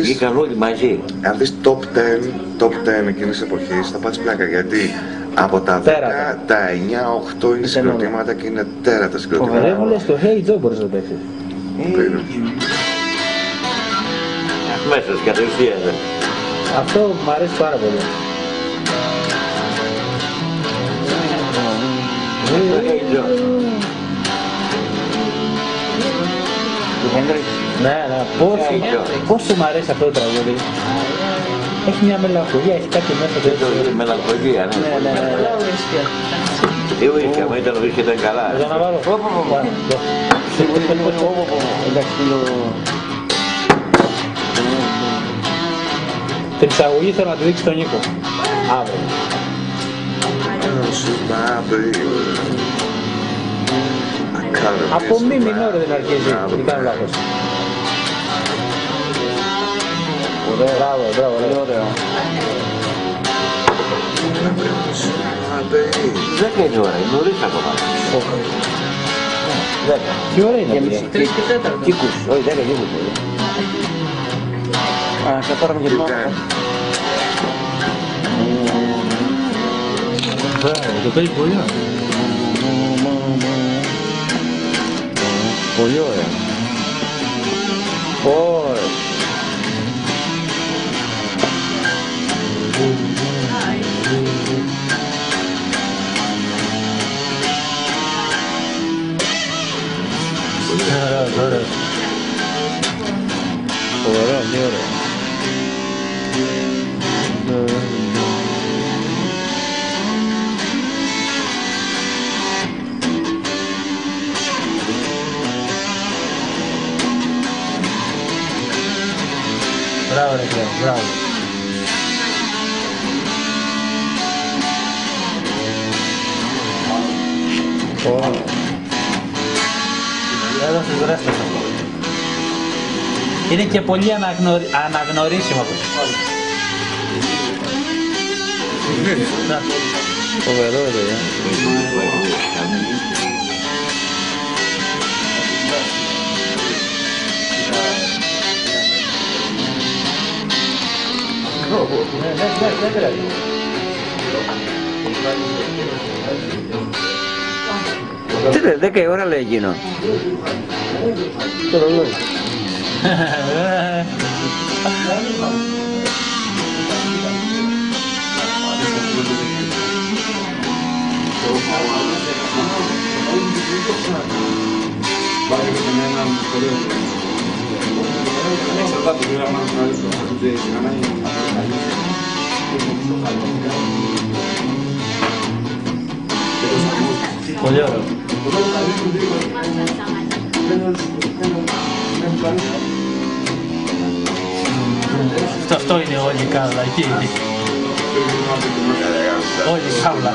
Βγήκαν όλοι μαζί. Εάν δεις top 10 εκείνης της εποχής θα πας πλάκα, γιατί από τα 10, τα 9-8 είναι συγκροτήματα και είναι τέρατα συγκροτήματα. Φοβερέ μου λες το Hey Joe μπορείς να παίξεις. Αμέσως κατευθείαν. Αυτό μου αρέσει πάρα πολύ. Ναι, πόσο μου αρέσει αυτό το τραγούδι. Έχει μια μελαγχολία, έχει κάτι μέσα τέτοιο. Μελαγχολία, ναι. Η ουίσκια, μα ήταν ο ουίσκια ήταν καλά. Εδώ να βάλω. Την εισαγωγή θέλω να τη δείξει τον Νίκο. Αύριο. Από μη μινόρ δεν αρχίζει, δεν κάνω λάθος. Μπράβο, μπράβο, ωραίο. 10 είναι ώρα, είναι νωρίς ακόμα. 10. Τι ώρα είναι αυτή? 3 και 4. Κύκους, όχι 10 κύκους. Θα πάρουμε και πάνω. Το παίζει πολύ ωραία. Πολύ ωραία. Ωραία, πολύ ωραία. Μπράβο ρε Κλέο, μπράβο. Εδώ στους βρέστες αυτό. Είναι και πολύ αναγνωρίσιμο αυτό. Φοβερό ρε παιδιά. Τι λέει, 10 η ώρα λέει εκείνο. Πολύ ωραίο. Αυτό είναι όλη η καύλα, εκεί είναι. Όλη η καύλα.